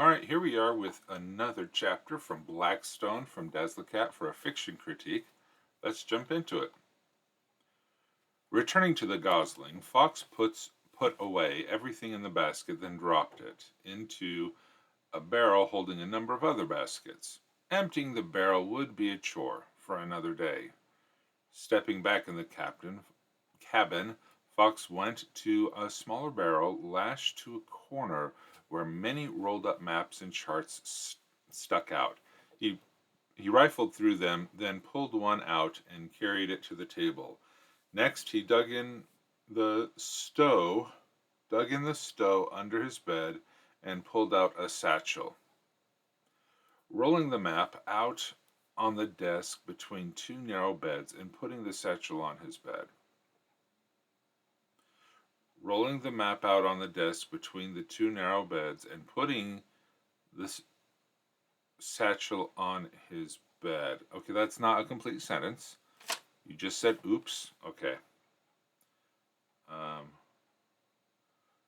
All right, here we are with another chapter from Blackstone from Dazzlecat for a fiction critique. Let's jump into it. Returning to the gosling, Fox put away everything in the basket, then dropped it into a barrel holding a number of other baskets. Emptying the barrel would be a chore for another day. Stepping back in the cabin, Fox went to a smaller barrel lashed to a corner where many rolled up maps and charts stuck out. He, he rifled through them, then pulled one out and carried it to the table. Next, he dug in the stow under his bed, and pulled out a satchel. Rolling the map out on the desk between two narrow beds and putting the satchel on his bed. Rolling the map out on the desk between the two narrow beds and putting the satchel on his bed. Okay, that's not a complete sentence. You just said oops. Okay. Um,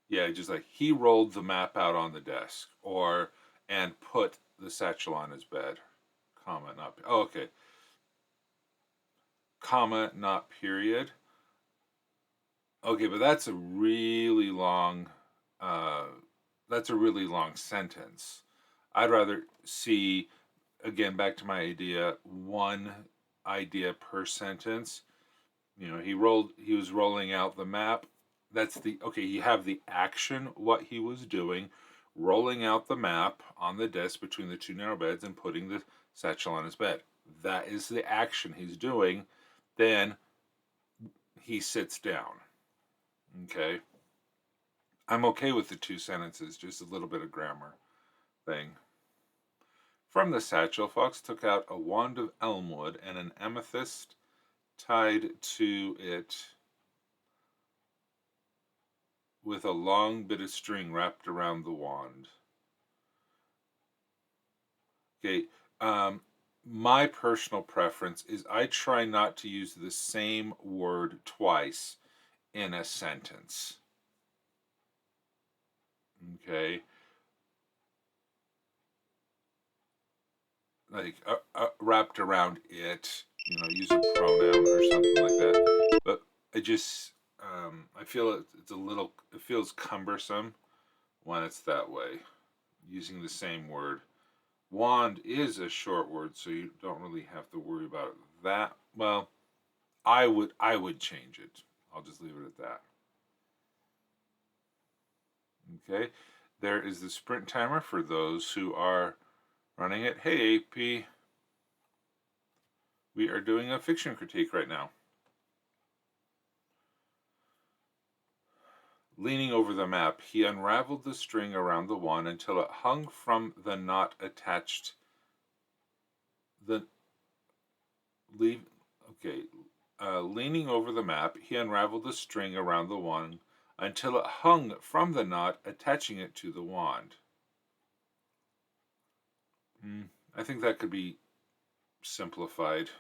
yeah, just like he rolled the map out on the desk or and put the satchel on his bed. Comma, not. Oh, okay. Comma, not period. Okay, but that's a really long. Uh, that's a really long sentence. I'd rather see, again, back to my idea, one idea per sentence. You know, he was rolling out the map. That's the, okay, you have the action, what he was doing, rolling out the map on the desk between the two narrow beds and putting the satchel on his bed. That is the action he's doing. Then he sits down. Okay. I'm okay with the two sentences, just a little bit of grammar thing. From the satchel, Fox took out a wand of elmwood and an amethyst tied to it with a long bit of string wrapped around the wand. Okay, my personal preference is I try not to use the same word twice in a sentence. Okay, like wrapped around it, you know, use a pronoun or something like that. But I just, I feel it's a little, it feels cumbersome when it's that way, using the same word. Wand is a short word, so you don't really have to worry about that. Well, I would change it. I'll just leave it at that. Okay. There is the sprint timer for those who are running it. Hey AP, we are doing a fiction critique right now. Leaning over the map, he unraveled the string around the wand until it hung from the knot attached the leave okay. Leaning over the map, he unraveled the string around the wand until it hung from the knot attaching it to the wand. I think that could be simplified.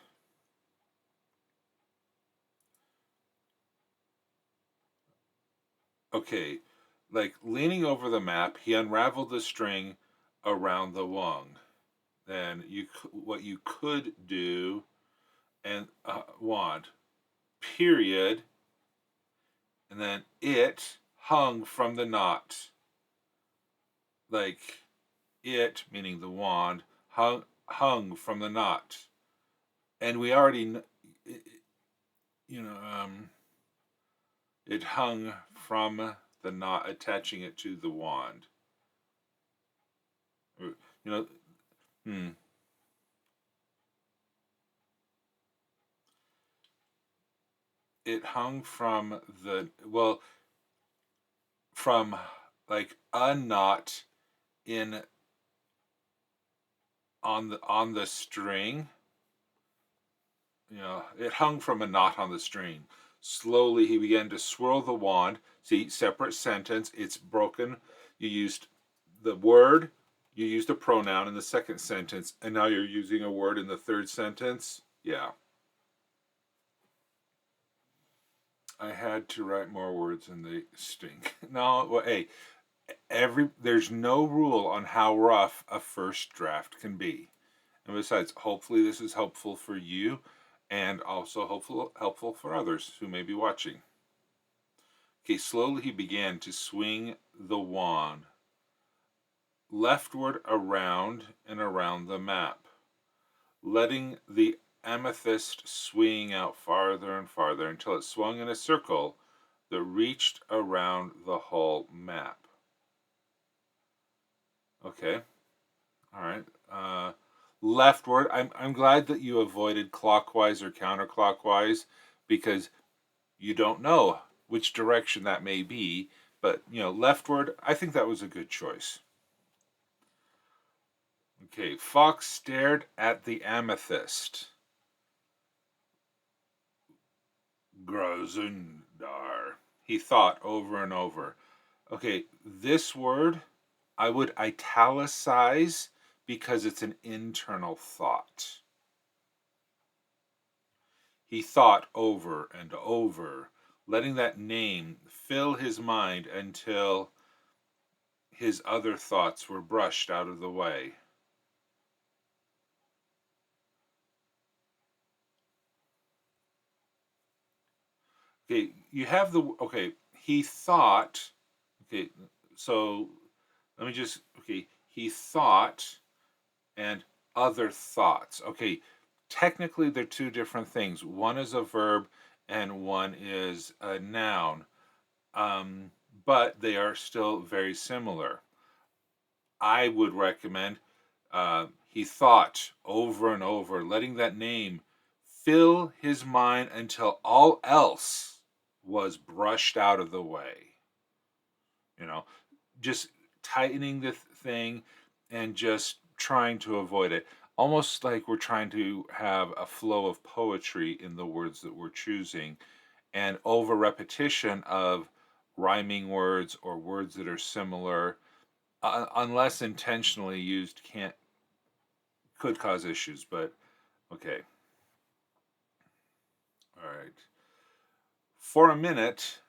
Okay, like leaning over the map, he unraveled the string around the wand. Then what you could do and wand period, and then it hung from the knot. Like it, meaning the wand, hung from the knot, and we already, you know, it hung from the knot attaching it to the wand. You know, hmm. It hung from the from like a knot in on the string. You know, it hung from a knot on the string. Slowly, he began to swirl the wand. See, separate sentence. It's broken. You used the word, you used a pronoun in the second sentence, and now you're using a word in the third sentence. Yeah. I had to write more words and they stink. No, well, hey, There's no rule on how rough a first draft can be. And besides, hopefully this is helpful for you and also helpful for others who may be watching. Okay, slowly he began to swing the wand leftward around and around the map, letting the amethyst swing out farther and farther until it swung in a circle that reached around the whole map. Okay, all right. Leftward. I'm glad that you avoided clockwise or counterclockwise because you don't know which direction that may be. But leftward. I think that was a good choice. Okay, Fox stared at the amethyst. Grozundar. He thought over and over. Okay, this word I would italicize because it's an internal thought. He thought over and over, letting that name fill his mind until his other thoughts were brushed out of the way. Okay, you have he thought, okay, so let me just, he thought and other thoughts. Okay, technically they're two different things. One is a verb and one is a noun, um, but they are still very similar. I would recommend he thought over and over, letting that name fill his mind until all else was brushed out of the way. You know, just tightening the thing and just trying to avoid it. Almost like we're trying to have a flow of poetry in the words that we're choosing, and over repetition of rhyming words or words that are similar, unless intentionally used, could cause issues. But okay, all right. For a minute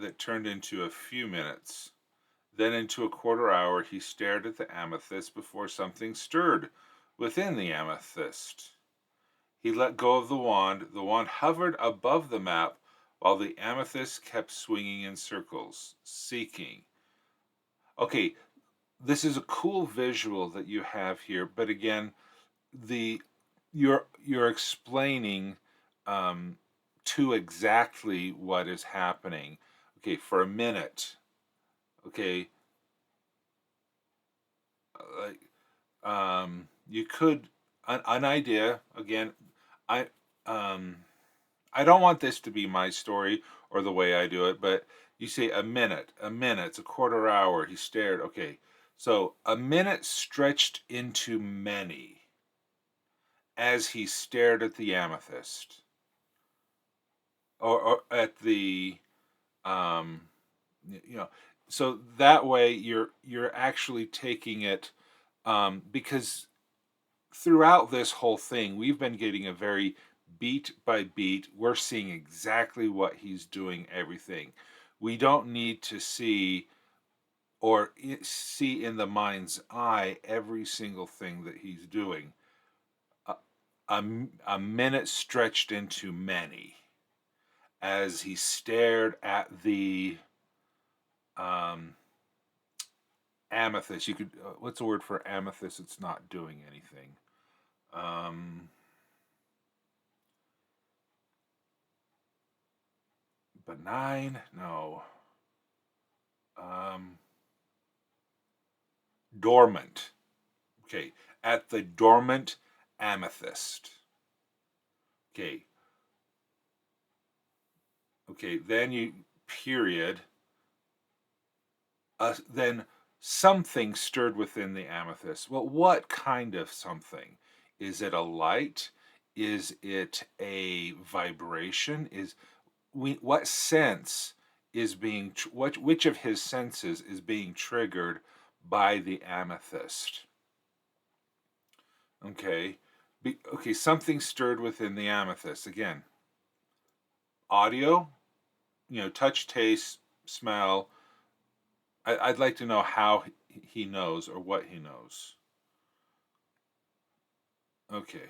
that turned into a few minutes, then into a quarter hour, he stared at the amethyst before something stirred within the amethyst. He let go of the wand. The wand hovered above the map while the amethyst kept swinging in circles, seeking. Okay, this is a cool visual that you have here, but again, the you're explaining um, to exactly what is happening. Okay, for a minute. Okay, like you could an idea again. I um, I don't want this to be my story or the way I do it, but you say a minute, it's a quarter hour. He stared. Okay, so a minute stretched into many as he stared at the amethyst, or at the um, you know. So that way you're actually taking it because throughout this whole thing, we've been getting a very beat by beat. We're seeing exactly what he's doing, everything. We don't need to see or see in the mind's eye every single thing that he's doing. A, a minute stretched into many as he stared at the um, amethyst. You could, what's the word for amethyst? It's not doing anything. Um, Benign? No. Um, Dormant. Okay. At the dormant amethyst. Okay. Okay. Then you, period. Then something stirred within the amethyst. Well, what kind of something? Is it a light? Is it a vibration? What sense is being which of his senses is being triggered by the amethyst? Okay. Okay, something stirred within the amethyst. Again, audio, touch, taste, smell, I'd like to know how he knows or what he knows. Okay.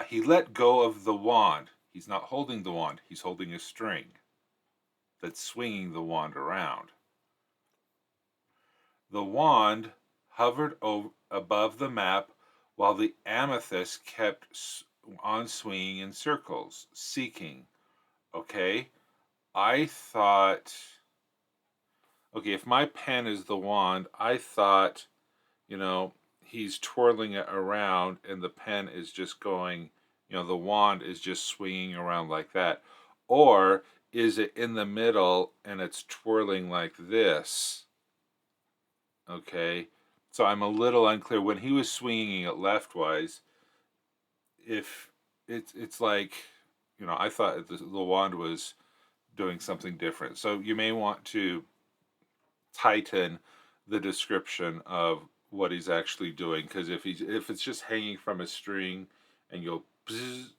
He let go of the wand. He's not holding the wand. He's holding a string that's swinging the wand around. The wand hovered above the map while the amethyst kept on swinging in circles, seeking. Okay? I thought, okay, if my pen is the wand, I thought, you know, he's twirling it around and the pen is just going, the wand is just swinging around like that. Or is it in the middle and it's twirling like this? Okay. So I'm a little unclear. When he was swinging it leftwise, if it's like, I thought the wand was doing something different. So you may want to tighten the description of what he's actually doing, because if it's just hanging from a string and you'll bzz,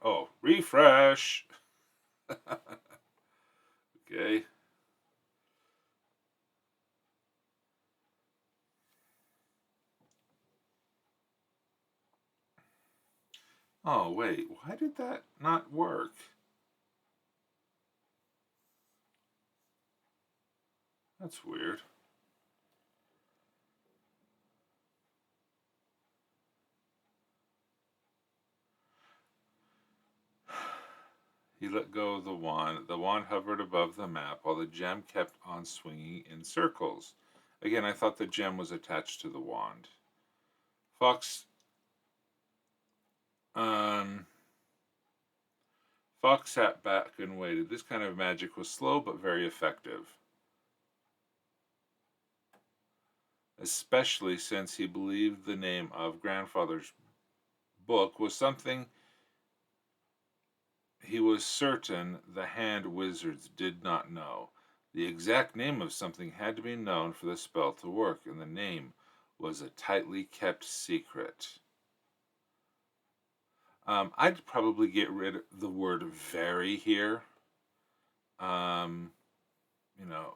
oh, refresh. Okay. Oh wait, why did that not work? That's weird. He let go of the wand. The wand hovered above the map while the gem kept on swinging in circles. Again, I thought the gem was attached to the wand. Fox um Fox sat back and waited. This kind of magic was slow but very effective, especially since he believed the name of grandfather's book was something he was certain the hand wizards did not know. The exact name of something had to be known for the spell to work, and the name was a tightly kept secret. I'd probably get rid of the word very here. Um, you know,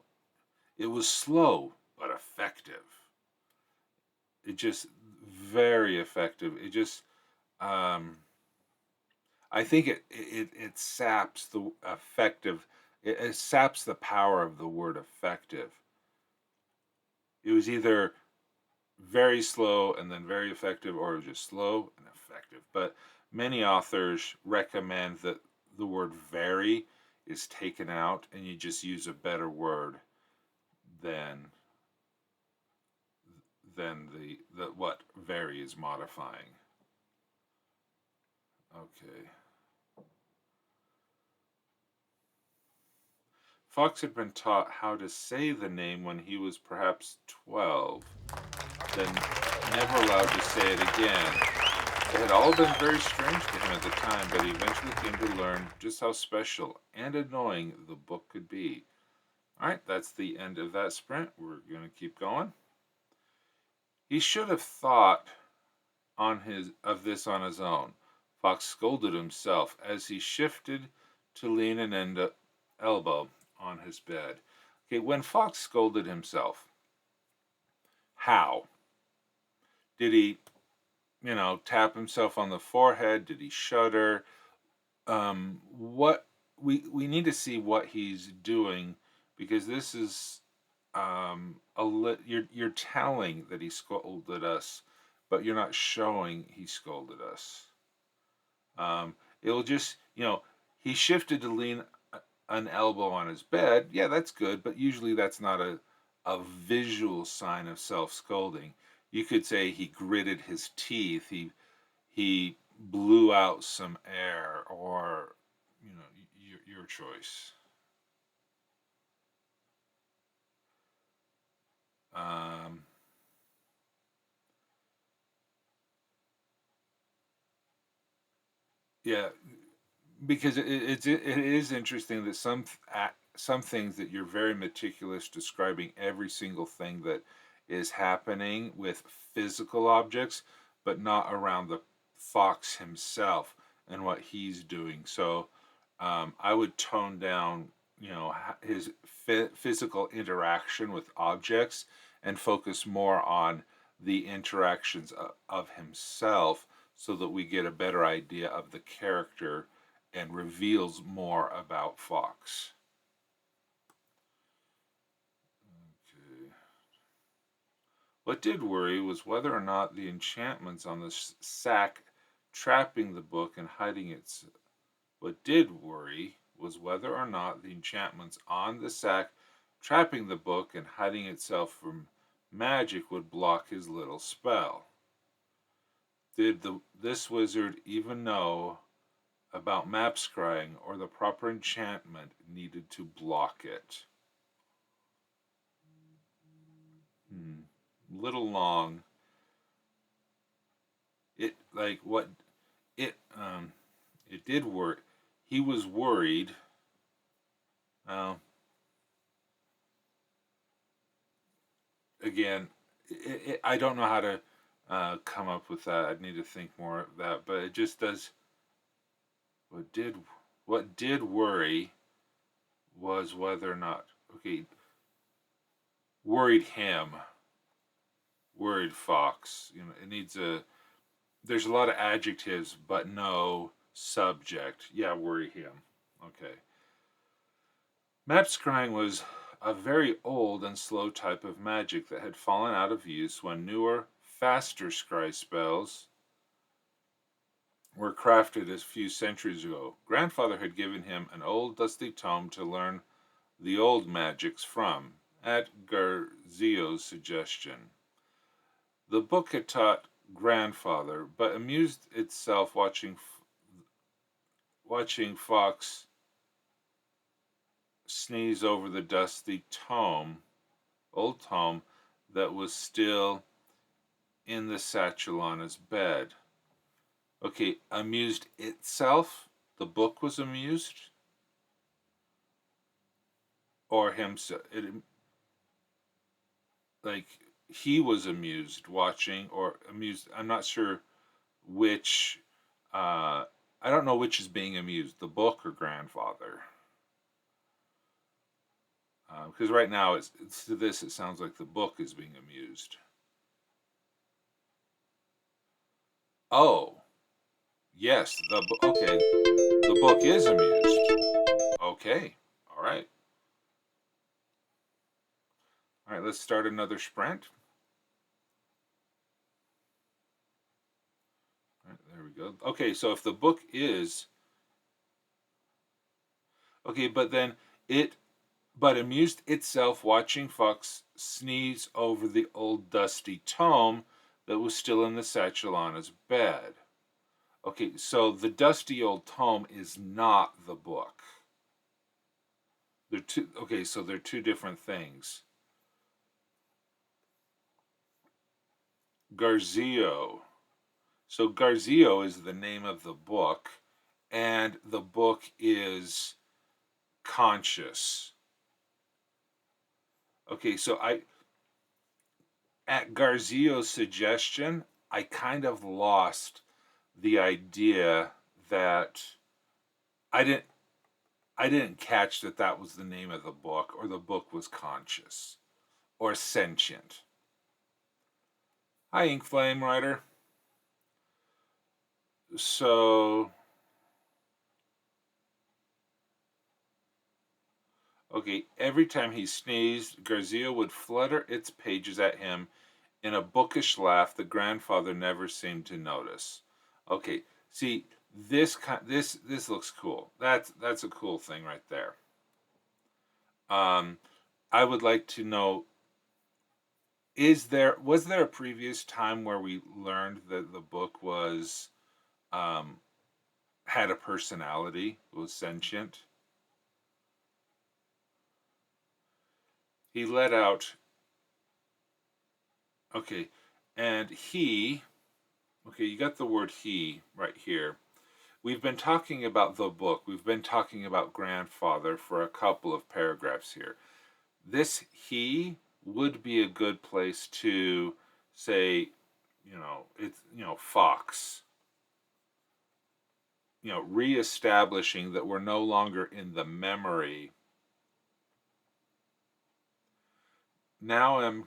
it was slow but effective. It just very effective. It just um, I think it saps the effective. It saps the power of the word effective. It was either very slow and then very effective, or it was just slow and effective. But many authors recommend that the word very is taken out and you just use a better word than the what very is modifying. Okay. Fox had been taught how to say the name when he was perhaps 12, then never allowed to say it again. It had all been very strange to him at the time, but he eventually came to learn just how special and annoying the book could be. All right, that's the end of that sprint. We're going to keep going. He should have thought on his of this on his own. Fox scolded himself as he shifted to lean an elbow on his bed. Okay, when Fox scolded himself, how? Did he, tap himself on the forehead? Did he shudder? What we need to see what he's doing, because this is you're telling that he scolded us, but you're not showing he scolded us. It'll just, he shifted to lean an elbow on his bed. Yeah, that's good, but usually that's not a visual sign of self-scolding. You could say he gritted his teeth, he blew out some air, or your choice. Um, yeah, because it is interesting that some things that you're very meticulous describing every single thing that is happening with physical objects, but not around the fox himself and what he's doing. So I would tone down, his physical interaction with objects and focus more on the interactions of himself so that we get a better idea of the character and reveals more about Fox. Okay. What did worry was whether or not the enchantments on the sack trapping the book and hiding its. What did worry was whether or not the enchantments on the sack trapping the book and hiding itself from magic would block his little spell. Did this wizard even know about map scrying or the proper enchantment needed to block it? Little long. It like what it it did work. He was worried. Uh, Again, I don't know how to come up with that. I'd need to think more of that, but it just does. What did what did worry was whether or not worried him, worried Fox. It needs a. There's a lot of adjectives, but no subject. Yeah, worry him. Okay. Map scrying was a very old and slow type of magic that had fallen out of use when newer, faster scry spells were crafted a few centuries ago. Grandfather had given him an old dusty tome to learn the old magics from, at Garzio's suggestion. The book had taught Grandfather, but amused itself watching Fox sneeze over the dusty old tome that was still in the satchel on his bed. Okay, amused itself? The book was amused? Or himself? Like, he was amused watching, or amused. I'm not sure which. I don't know which is being amused, the book or Grandfather. Because right now, it's to this, it sounds like the book is being amused. Oh, yes, okay, the book is amused. Okay, all right. All right, let's start another sprint. All right, there we go. Okay, so if the book is okay, but amused itself watching Fox sneeze over the old dusty tome that was still in the satchel on his bed. Okay, so the dusty old tome is not the book. They're two. Okay, so they're two different things. Garzio. So Garzio is the name of the book, and the book is conscious. Okay, so at Garzio's suggestion, I kind of lost the idea that I didn't I didn't catch that that was the name of the book or the book was conscious or sentient. Hi, Ink Flame Writer. So, okay, every time he sneezed, Garzio would flutter its pages at him in a bookish laugh the grandfather never seemed to notice. Okay, see, this looks cool. That's a cool thing right there. Um, I would like to know, was there a previous time where we learned that the book was um, had a personality, was sentient? He let out. Okay, and okay, you got the word he right here. We've been talking about the book. We've been talking about grandfather for a couple of paragraphs here. This he would be a good place to say, it's, Fox, reestablishing that we're no longer in the memory now I'm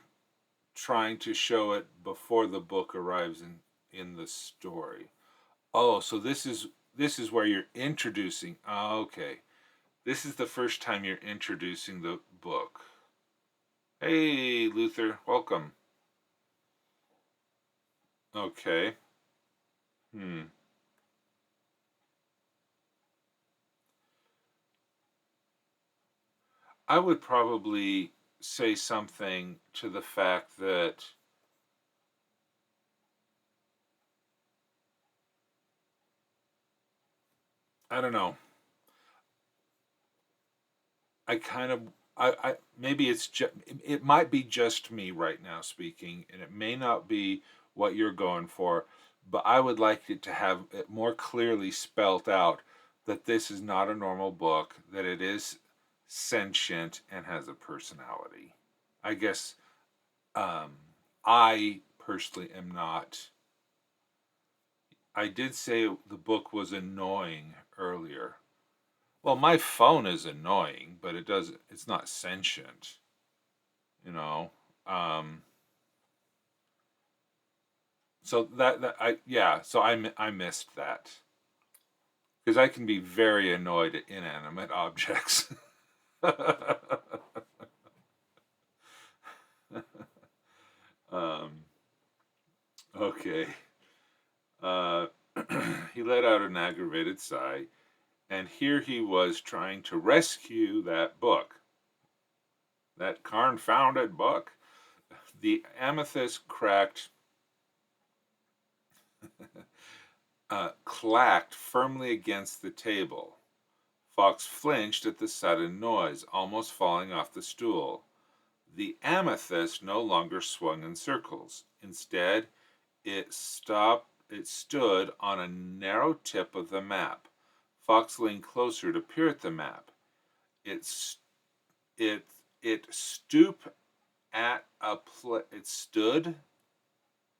trying to show it before the book arrives in the story. Oh, so this is where you're introducing. Oh, okay. This is the first time you're introducing the book. Hey, Luther, welcome. Okay. Hmm. I would probably say something to the fact that I don't know. I kind of I maybe it's just it might be just me right now speaking, and it may not be what you're going for, but I would like it to have it more clearly spelt out that this is not a normal book, that it is sentient and has a personality. I guess um, I personally am not. I did say the book was annoying earlier. Well, my phone is annoying, but it's not sentient, you know. Um, so that I yeah, so I missed that because I can be very annoyed at inanimate objects. um, okay. Uh, he let out an aggravated sigh, and here he was trying to rescue that book, that confounded book. The amethyst cracked clacked firmly against the table. Fox flinched at the sudden noise, almost falling off the stool. The amethyst no longer swung in circles. Instead, it stood on a narrow tip of the map. Fox leaned closer to peer at the map. It it it stooped at it stood.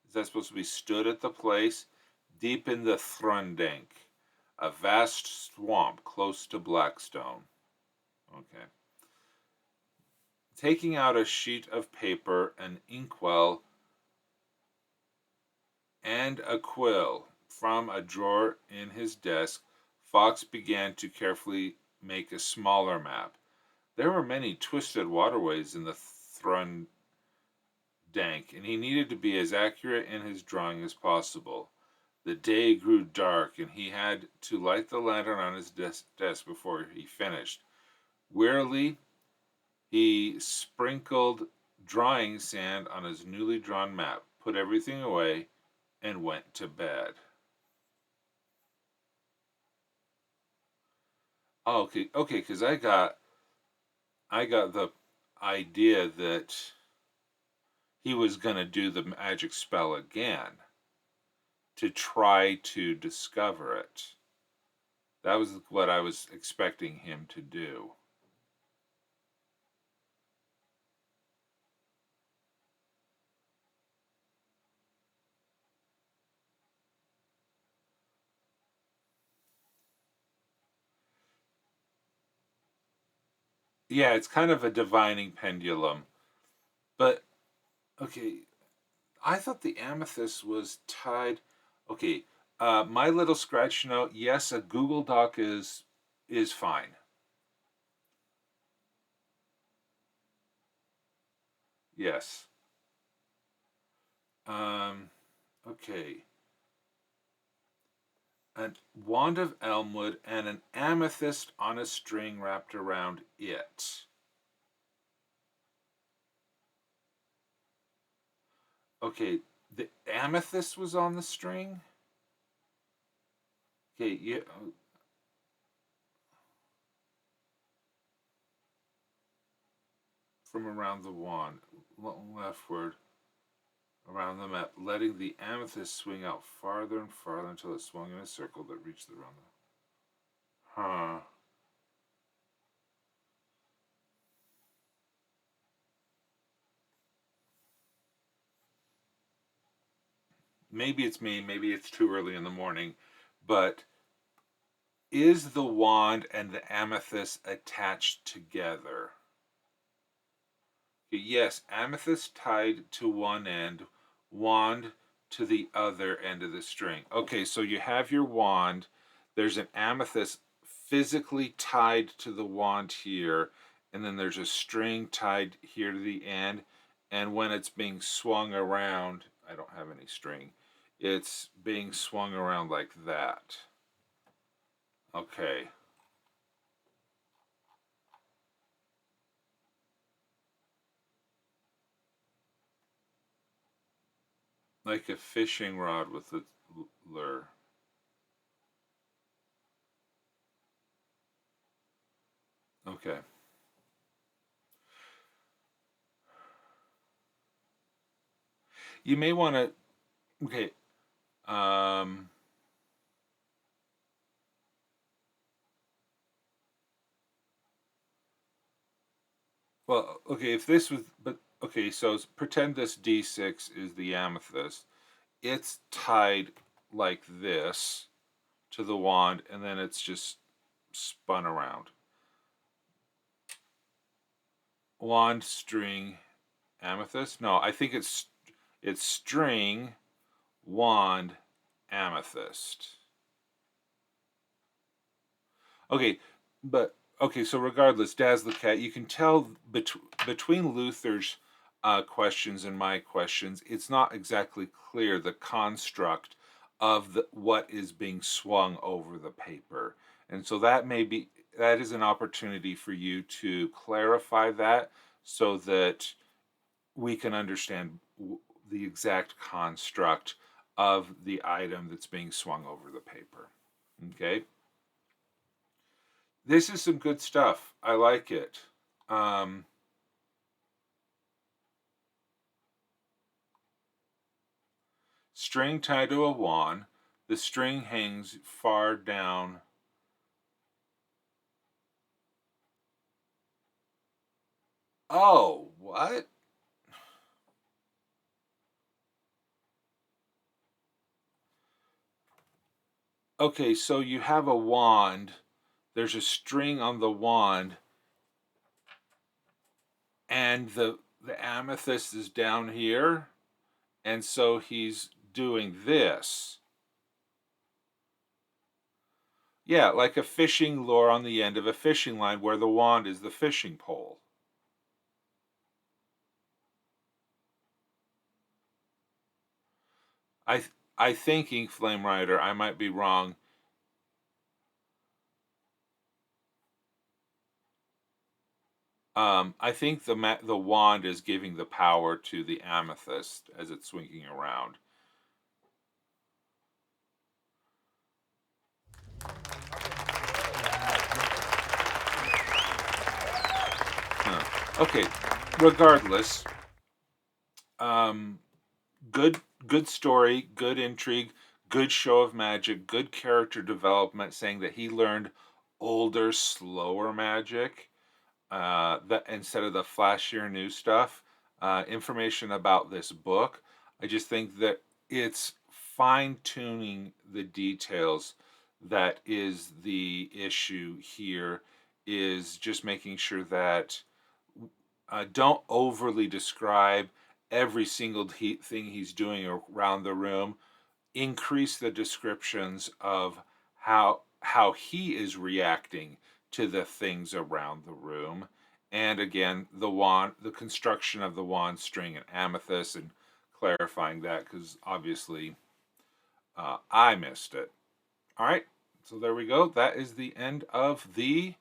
Is that supposed to be stood at the place? Deep in the Thrundank, a vast swamp close to Blackstone. Okay. Taking out a sheet of paper, an inkwell, and a quill from a drawer in his desk, Fox began to carefully make a smaller map. There were many twisted waterways in the Thrundank, and he needed to be as accurate in his drawing as possible. The day grew dark, and he had to light the lantern on his desk before he finished. Wearily, he sprinkled drying sand on his newly drawn map, put everything away, and went to bed. Oh, okay, okay, because I got the idea that he was gonna do the magic spell again to try to discover it. That was what I was expecting him to do. Yeah, it's kind of a divining pendulum. But okay, I thought the amethyst was tied. Okay, my little scratch note. Yes, a Google Doc is fine. Yes. Um, okay. A wand of elmwood and an amethyst on a string wrapped around it. Okay, the amethyst was on the string. Okay, yeah, from around the wand, leftward around the map, letting the amethyst swing out farther and farther until it swung in a circle that reached the round. Huh. Maybe it's me. Maybe it's too early in the morning, but is the wand and the amethyst attached together? Yes, amethyst tied to one end, wand to the other end of the string. Okay, so you have your wand. There's an amethyst physically tied to the wand here, and then there's a string tied here to the end. And when it's being swung around, I don't have any string, it's being swung around like that. Okay. Like a fishing rod with a lure. Okay. You may want to, okay. Um, well, okay, if this was, but okay, so pretend this D6 is the amethyst. It's tied like this to the wand, and then it's just spun around. Wand, string, amethyst. No, I think it's string, wand, amethyst. Okay, but okay. So regardless, Daz the cat, you can tell between Luther's questions and my questions, it's not exactly clear the construct of what is being swung over the paper, and so that is an opportunity for you to clarify that so that we can understand the exact construct of the item that's being swung over the paper. Okay. This is some good stuff. I like it. Um, String tied to a wand. The string hangs far down. Oh, what? Okay, so you have a wand. There's a string on the wand, and the amethyst is down here, and so he's doing this. Yeah, like a fishing lure on the end of a fishing line where the wand is the fishing pole. I I think Ink Flame Rider, I might be wrong. I think the wand is giving the power to the amethyst as it's swinging around. Huh. Okay, regardless, um, good good story, good intrigue, good show of magic, good character development. Saying that he learned older, slower magic that instead of the flashier new stuff. Information about this book. I just think that it's fine tuning the details that is the issue here. Is just making sure that don't overly describe every single thing he's doing around the room. Increase the descriptions of how he is reacting to the things around the room, and again the construction of the wand, string, and amethyst, and clarifying that because obviously I missed it. All right, so there we go. That is the end of the